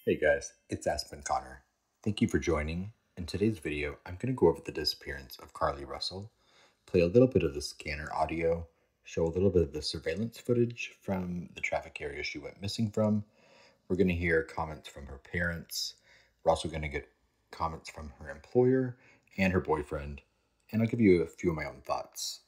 Hey guys, it's Aspen Connor. Thank you for joining. In today's video, I'm going to go over the disappearance of Carlee Russell, play a little bit of the scanner audio, show a little bit of the surveillance footage from the traffic area she went missing from. We're going to hear comments from her parents. We're also going to get comments from her employer and her boyfriend, and I'll give you a few of my own thoughts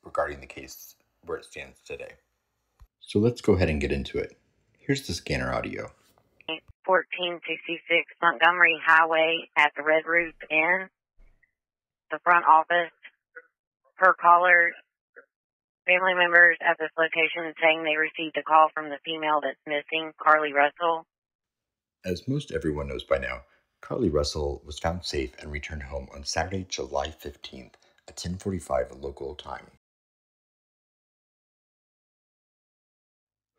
regarding the case where it stands today. So let's go ahead and get into it. Here's the scanner audio. 1466 Montgomery Highway at the Red Roof Inn, the front office. Per caller, family members at this location saying they received a call from the female that's missing, Carlee Russell. As most everyone knows by now, Carlee Russell was found safe and returned home on Saturday, July 15th at 10:45 local time.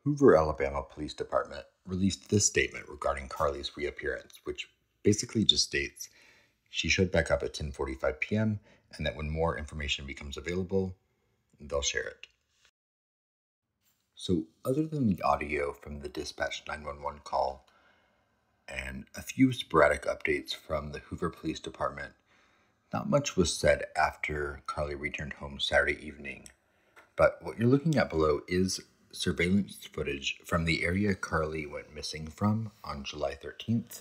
Hoover, Alabama Police Department released this statement regarding Carlee's reappearance, which basically just states she showed back up at 10:45 p.m. and that when more information becomes available, they'll share it. So, other than the audio from the dispatch 911 call and a few sporadic updates from the Hoover Police Department, not much was said after Carlee returned home Saturday evening. But what you're looking at below is surveillance footage from the area Carlee went missing from on July 13th.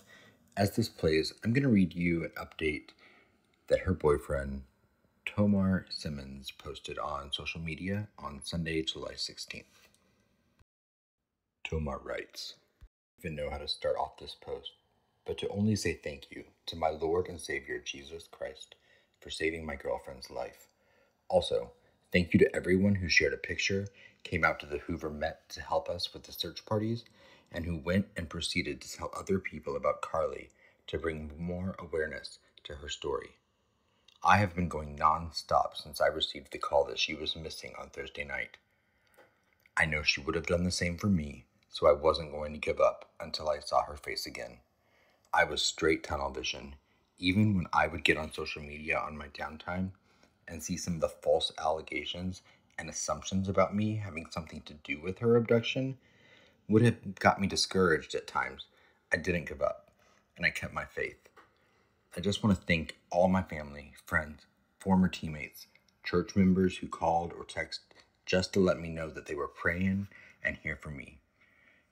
As this plays, I'm going to read you an update that her boyfriend, Tomar Simmons, posted on social media on Sunday, July 16th. Tomar writes, I don't even know how to start off this post, but to only say thank you to my Lord and Savior Jesus Christ for saving my girlfriend's life. Also, thank you to everyone who shared a picture, came out to the Hoover Met to help us with the search parties, and who went and proceeded to tell other people about Carlee to bring more awareness to her story. I have been going non-stop since I received the call that she was missing on Thursday night. I know she would have done the same for me, so I wasn't going to give up until I saw her face again. I was straight tunnel vision, even when I would get on social media on my downtime and see some of the false allegations and assumptions about me having something to do with her abduction would have got me discouraged at times. I didn't give up, and I kept my faith. I just want to thank all my family, friends, former teammates, church members who called or texted just to let me know that they were praying and here for me.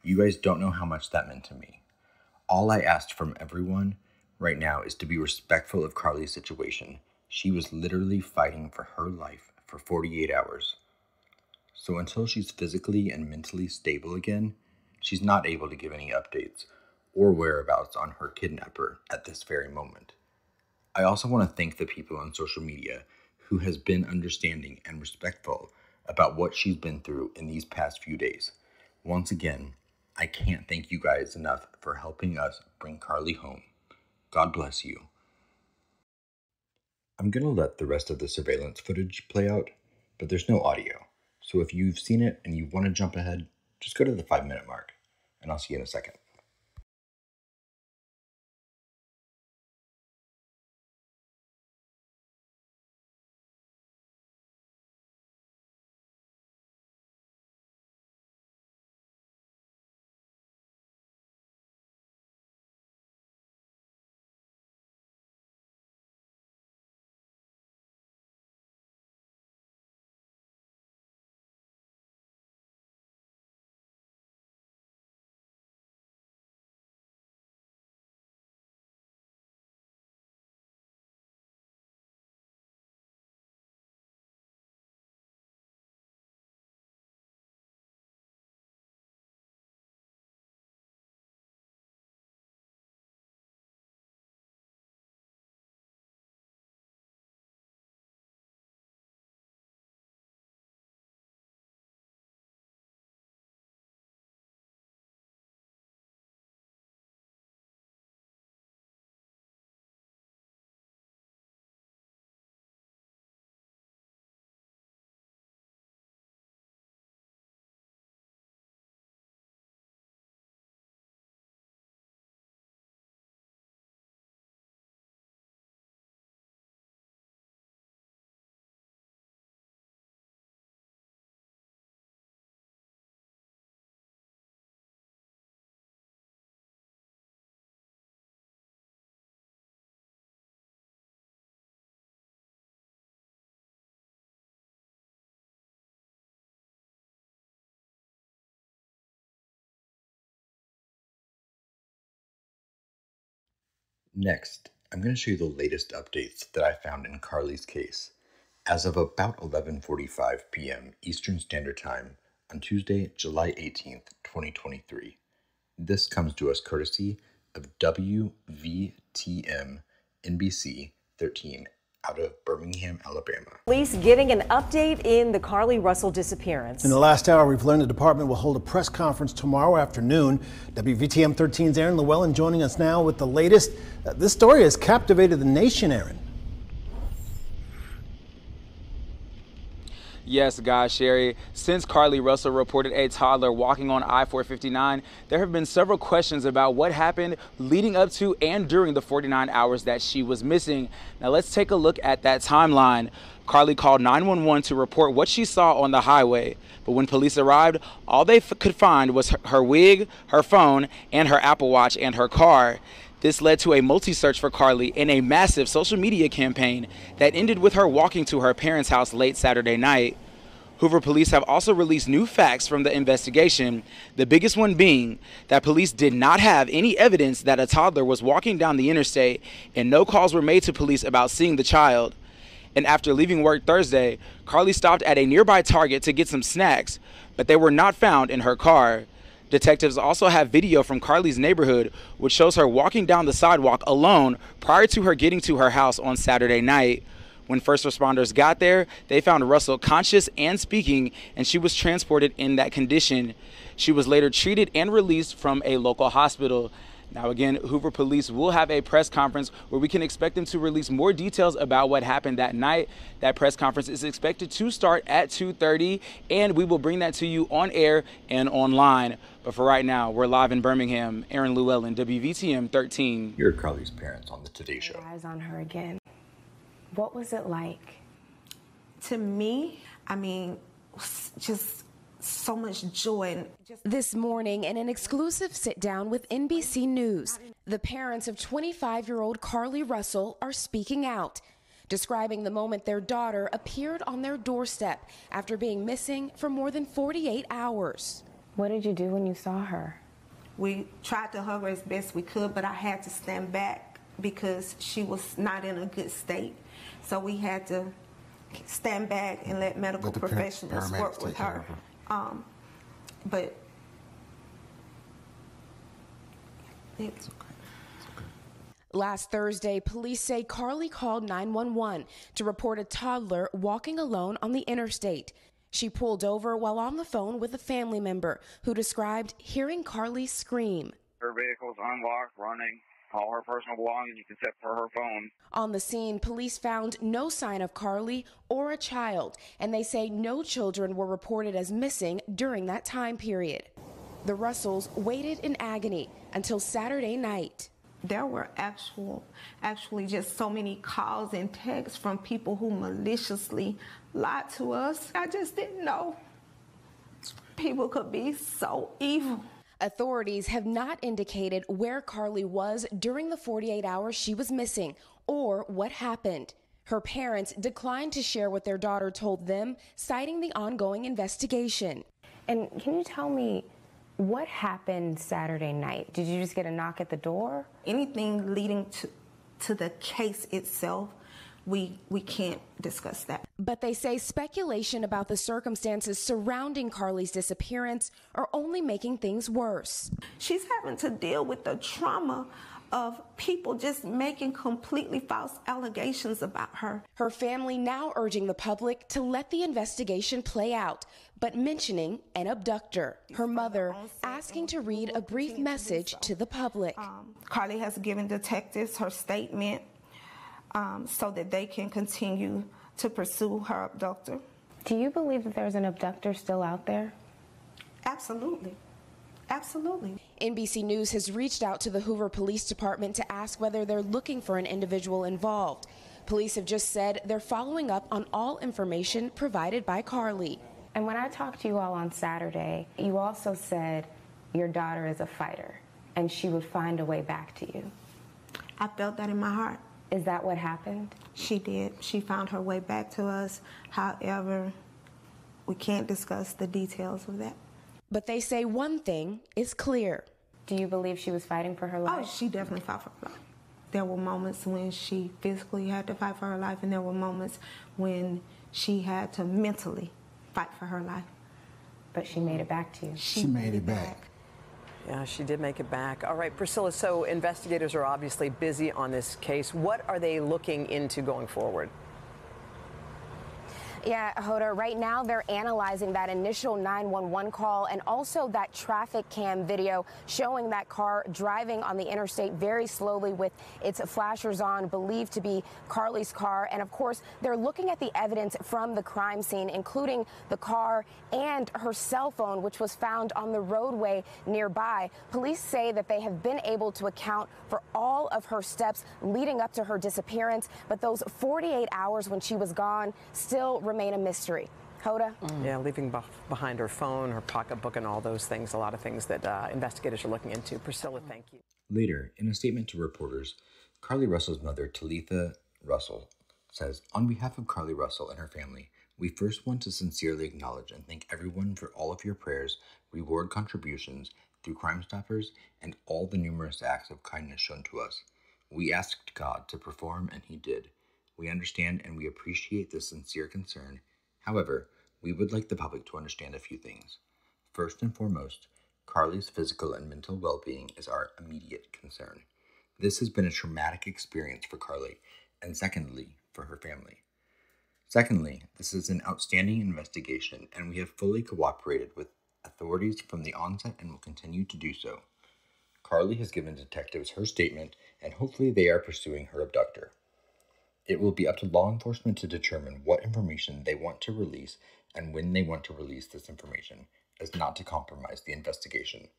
You guys don't know how much that meant to me. All I asked from everyone right now is to be respectful of Carlee's situation. She was literally fighting for her life for 48 hours. So until she's physically and mentally stable again, she's not able to give any updates or whereabouts on her kidnapper at this very moment. I also want to thank the people on social media who has been understanding and respectful about what she's been through in these past few days. Once again, I can't thank you guys enough for helping us bring Carlee home. God bless you. I'm going to let the rest of the surveillance footage play out, but there's no audio. So if you've seen it and you want to jump ahead, just go to the 5-minute mark, and I'll see you in a second. Next, I'm going to show you the latest updates that I found in Carlee's case. As of about 11:45 p.m. Eastern Standard Time on Tuesday, July 18th, 2023. This comes to us courtesy of WVTM NBC 13 out of Birmingham, Alabama. Police getting an update in the Carlee Russell disappearance. In the last hour, we've learned the department will hold a press conference tomorrow afternoon. WVTM 13's Aaron Llewellyn joining us now with the latest. This story has captivated the nation, Aaron. Yes, guys, Sherry, since Carlee Russell reported a toddler walking on I-459, there have been several questions about what happened leading up to and during the 49 hours that she was missing. Now, let's take a look at that timeline. Carlee called 911 to report what she saw on the highway. But when police arrived, all they could find was her wig, her phone, and her Apple Watch and her car. This led to a multi-search for Carlee and a massive social media campaign that ended with her walking to her parents' house late Saturday night. Hoover police have also released new facts from the investigation, the biggest one being that police did not have any evidence that a toddler was walking down the interstate and no calls were made to police about seeing the child. And after leaving work Thursday, Carlee stopped at a nearby Target to get some snacks, but they were not found in her car. Detectives also have video from Carlee's neighborhood, which shows her walking down the sidewalk alone prior to her getting to her house on Saturday night. When first responders got there, they found Russell conscious and speaking, and she was transported in that condition. She was later treated and released from a local hospital. Now again, Hoover police will have a press conference where we can expect them to release more details about what happened that night. That press conference is expected to start at 2:30, and we will bring that to you on air and online. But for right now, we're live in Birmingham. Aaron Llewellyn, WVTM 13. Here are Carlee's parents on the Today Show. Eyes on her again. What was it like? To me, I mean, just so much joy. This morning, in an exclusive sit-down with NBC News, the parents of 25-year-old Carlee Russell are speaking out, describing the moment their daughter appeared on their doorstep after being missing for more than 48 hours. What did you do when you saw her? We tried to hug her as best we could, but I had to stand back because she was not in a good state. So we had to stand back and let medical professionals work with her. But it's okay. Last Thursday, police say Carlee called 911 to report a toddler walking alone on the interstate. She pulled over while on the phone with a family member who described hearing Carlee scream. Her vehicle's unlocked, running. All her personal belongings except for her phone. On the scene, police found no sign of Carlee or a child, and they say no children were reported as missing during that time period. The Russells waited in agony until Saturday night. There were actually just so many calls and texts from people who maliciously lied to us. I just didn't know people could be so evil. Authorities have not indicated where Carlee was during the 48 hours she was missing or what happened. Her parents declined to share what their daughter told them, citing the ongoing investigation. And can you tell me what happened Saturday night? Did you just get a knock at the door? Anything leading to the case itself, we can't discuss that. But they say speculation about the circumstances surrounding Carlee's disappearance are only making things worse. She's having to deal with the trauma of people just making completely false allegations about her. Her family now urging the public to let the investigation play out, but mentioning an abductor. Her mother asking to read a brief message to the public. Carlee has given detectives her statement so that they can continue to pursue her abductor. Do you believe that there's an abductor still out there? Absolutely. Absolutely. NBC News has reached out to the Hoover Police Department to ask whether they're looking for an individual involved. Police have just said they're following up on all information provided by Carlee. And when I talked to you all on Saturday, you also said your daughter is a fighter and she would find a way back to you. I felt that in my heart. Is that what happened? She did. She found her way back to us. However, we can't discuss the details of that. But they say one thing is clear. Do you believe she was fighting for her life? Oh, she definitely fought for her life. There were moments when she physically had to fight for her life, and there were moments when she had to mentally fight for her life. But she made it back to you. She made it back. Yeah, she did make it back. All right, Priscilla, so investigators are obviously busy on this case. What are they looking into going forward? Yeah, Hoda, right now they're analyzing that initial 911 call and also that traffic cam video showing that car driving on the interstate very slowly with its flashers on, believed to be Carlee's car. And of course, they're looking at the evidence from the crime scene, including the car and her cell phone, which was found on the roadway nearby. Police say that they have been able to account for all of her steps leading up to her disappearance, but those 48 hours when she was gone still remain a mystery. Hoda? Yeah, leaving behind her phone, her pocketbook, and all those things, a lot of things that investigators are looking into. Priscilla, thank you. Later, in a statement to reporters, Carlee Russell's mother, Talitha Russell, says, "On behalf of Carlee Russell and her family, we first want to sincerely acknowledge and thank everyone for all of your prayers, reward contributions through Crime Stoppers, and all the numerous acts of kindness shown to us. We asked God to perform, and He did. We understand and we appreciate this sincere concern. However, we would like the public to understand a few things. First and foremost, Carlee's physical and mental well-being is our immediate concern. This has been a traumatic experience for Carlee, and secondly, for her family. Secondly, this is an outstanding investigation, and we have fully cooperated with authorities from the onset and will continue to do so. Carlee has given detectives her statement, and hopefully they are pursuing her abductor. It will be up to law enforcement to determine what information they want to release and when they want to release this information, as not to compromise the investigation.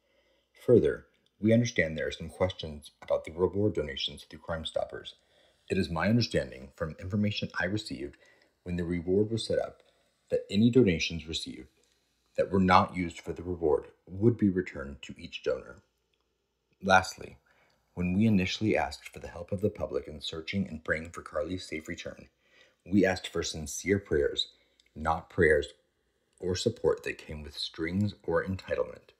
Further, we understand there are some questions about the reward donations through Crime Stoppers. It is my understanding from information I received when the reward was set up that any donations received that were not used for the reward would be returned to each donor. Lastly, when we initially asked for the help of the public in searching and praying for Carlee's safe return, we asked for sincere prayers, not prayers or support that came with strings or entitlement.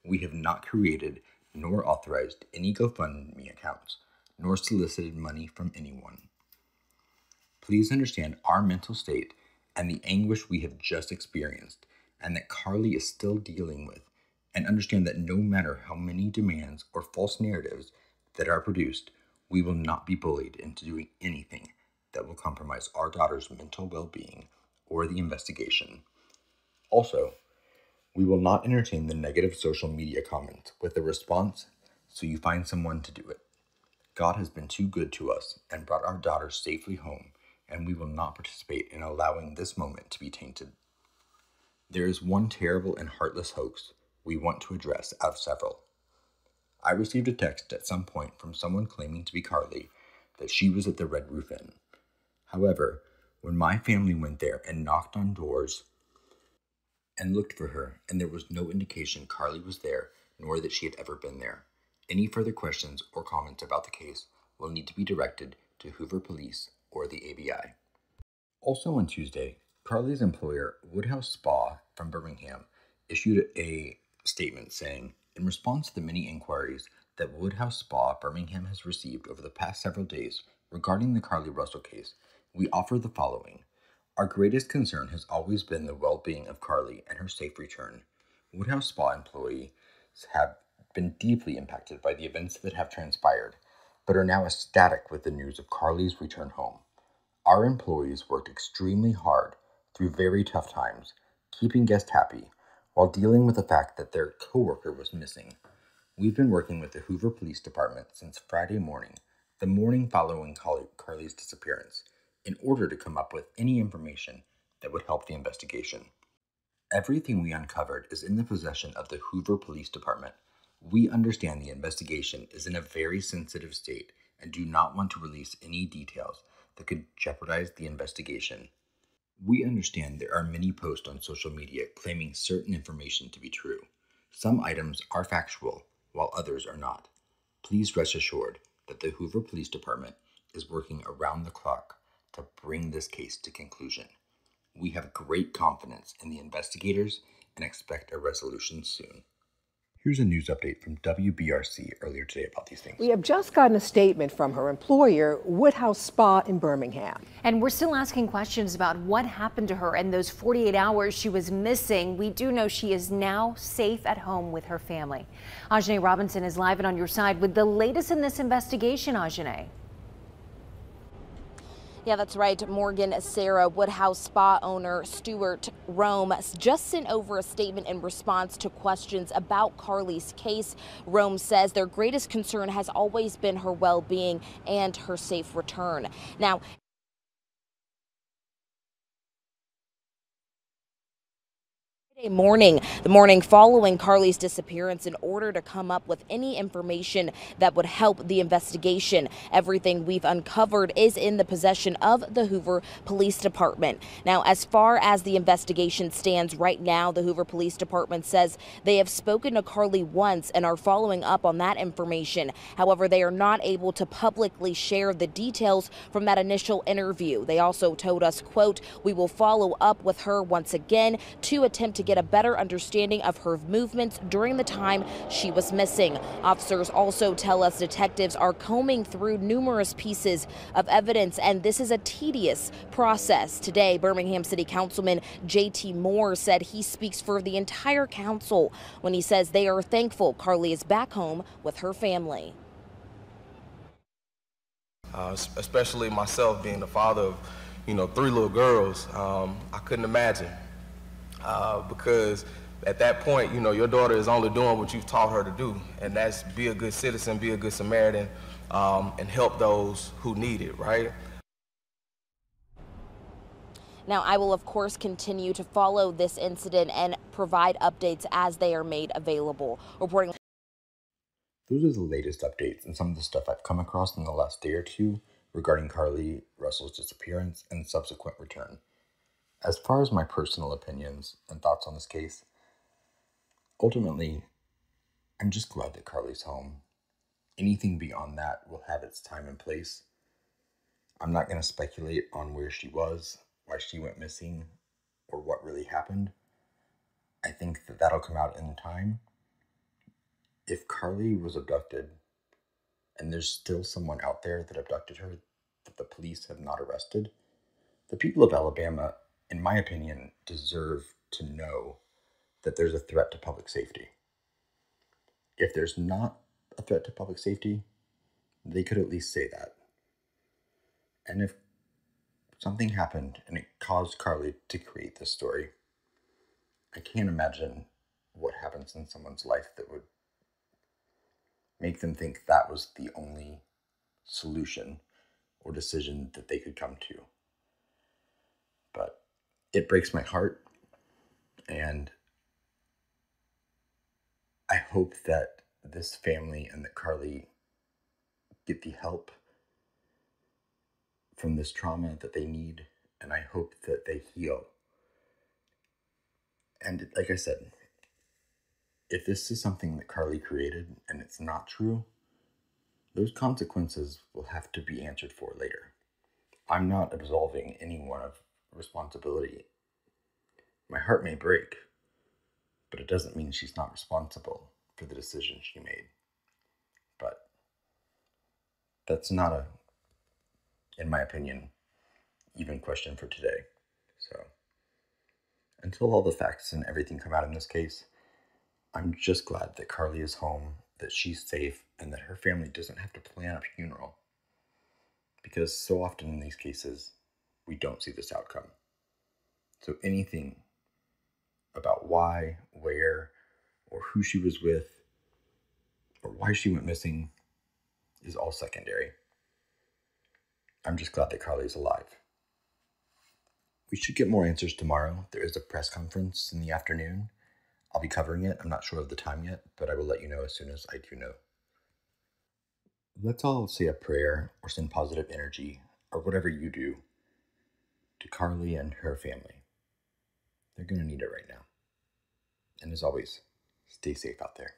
We have not created nor authorized any GoFundMe accounts, nor solicited money from anyone. Please understand our mental state and the anguish we have just experienced, and that Carlee is still dealing with, and understand that no matter how many demands or false narratives that are produced, we will not be bullied into doing anything that will compromise our daughter's mental well-being or the investigation. Also, we will not entertain the negative social media comments with a response, "So you find someone to do it." God has been too good to us and brought our daughter safely home, and we will not participate in allowing this moment to be tainted. There is one terrible and heartless hoax we want to address out of several. I received a text at some point from someone claiming to be Carlee that she was at the Red Roof Inn. However, when my family went there and knocked on doors and looked for her, and there was no indication Carlee was there, nor that she had ever been there. Any further questions or comments about the case will need to be directed to Hoover Police or the ABI. Also on Tuesday, Carlee's employer, Woodhouse Spa from Birmingham, issued a statement saying, in response to the many inquiries that Woodhouse Spa Birmingham has received over the past several days regarding the Carlee Russell case, we offer the following. Our greatest concern has always been the well-being of Carlee and her safe return. Woodhouse Spa employees have been deeply impacted by the events that have transpired, but are now ecstatic with the news of Carlee's return home. Our employees worked extremely hard through very tough times, keeping guests happy, while dealing with the fact that their coworker was missing. We've been working with the Hoover Police Department since Friday morning, the morning following Carlee's disappearance, in order to come up with any information that would help the investigation. Everything we uncovered is in the possession of the Hoover Police Department. We understand the investigation is in a very sensitive state and do not want to release any details that could jeopardize the investigation. We understand there are many posts on social media claiming certain information to be true. Some items are factual, while others are not. Please rest assured that the Hoover Police Department is working around the clock to bring this case to conclusion. We have great confidence in the investigators and expect a resolution soon. Here's a news update from WBRC earlier today about these things. We have just gotten a statement from her employer, Woodhouse Spa in Birmingham. And we're still asking questions about what happened to her in those 48 hours she was missing. We do know she is now safe at home with her family. Ajane Robinson is live and on your side with the latest in this investigation, Ajane. Yeah, that's right. Morgan Sarah, Woodhouse Spa owner Stuart Rome just sent over a statement in response to questions about Carlee's case. Rome says their greatest concern has always been her well-being and her safe return. Now, the morning following Carlee's disappearance, in order to come up with any information that would help the investigation. Everything we've uncovered is in the possession of the Hoover Police Department. Now, as far as the investigation stands right now, the Hoover Police Department says they have spoken to Carlee once and are following up on that information. However, they are not able to publicly share the details from that initial interview. They also told us, quote, "We will follow up with her once again to attempt to get a better understanding of her movements during the time she was missing." Officers also tell us detectives are combing through numerous pieces of evidence, and this is a tedious process. Today, Birmingham City Councilman J.T. Moore said he speaks for the entire council when he says they are thankful Carlee is back home with her family. Especially myself being the father of, 3 little girls, I couldn't imagine. Because at that point, your daughter is only doing what you've taught her to do, and that's be a good citizen, be a good Samaritan, and help those who need it, right? Now, I will, of course, continue to follow this incident and provide updates as they are made available. Reporting. Those are the latest updates and some of the stuff I've come across in the last day or two regarding Carlee Russell's disappearance and subsequent return. As far as my personal opinions and thoughts on this case, ultimately, I'm just glad that Carlee's home. Anything beyond that will have its time and place. I'm not going to speculate on where she was, why she went missing, or what really happened. I think that that'll come out in time. If Carlee was abducted, and there's still someone out there that abducted her that the police have not arrested, the people of Alabama, in my opinion, deserve to know that there's a threat to public safety. If there's not a threat to public safety, they could at least say that. And if something happened and it caused Carlee to create this story, I can't imagine what happens in someone's life that would make them think that was the only solution or decision that they could come to. But it breaks my heart, and I hope that this family and that Carlee get the help from this trauma that they need, and I hope that they heal. And like I said, if this is something that Carlee created and it's not true, those consequences will have to be answered for later. I'm not absolving anyone of responsibility. My heart may break, but it doesn't mean she's not responsible for the decision she made. But that's not in my opinion, even question for today. So until all the facts and everything come out in this case, I'm just glad that Carlee is home, that she's safe, and that her family doesn't have to plan a funeral. Because so often in these cases, we don't see this outcome. So anything about why, where, or who she was with, or why she went missing is all secondary. I'm just glad that Carlee's alive. We should get more answers tomorrow. There is a press conference in the afternoon. I'll be covering it. I'm not sure of the time yet, but I will let you know as soon as I do know. Let's all say a prayer or send positive energy or whatever you do to Carlee and her family. They're going to need it right now. And as always, stay safe out there.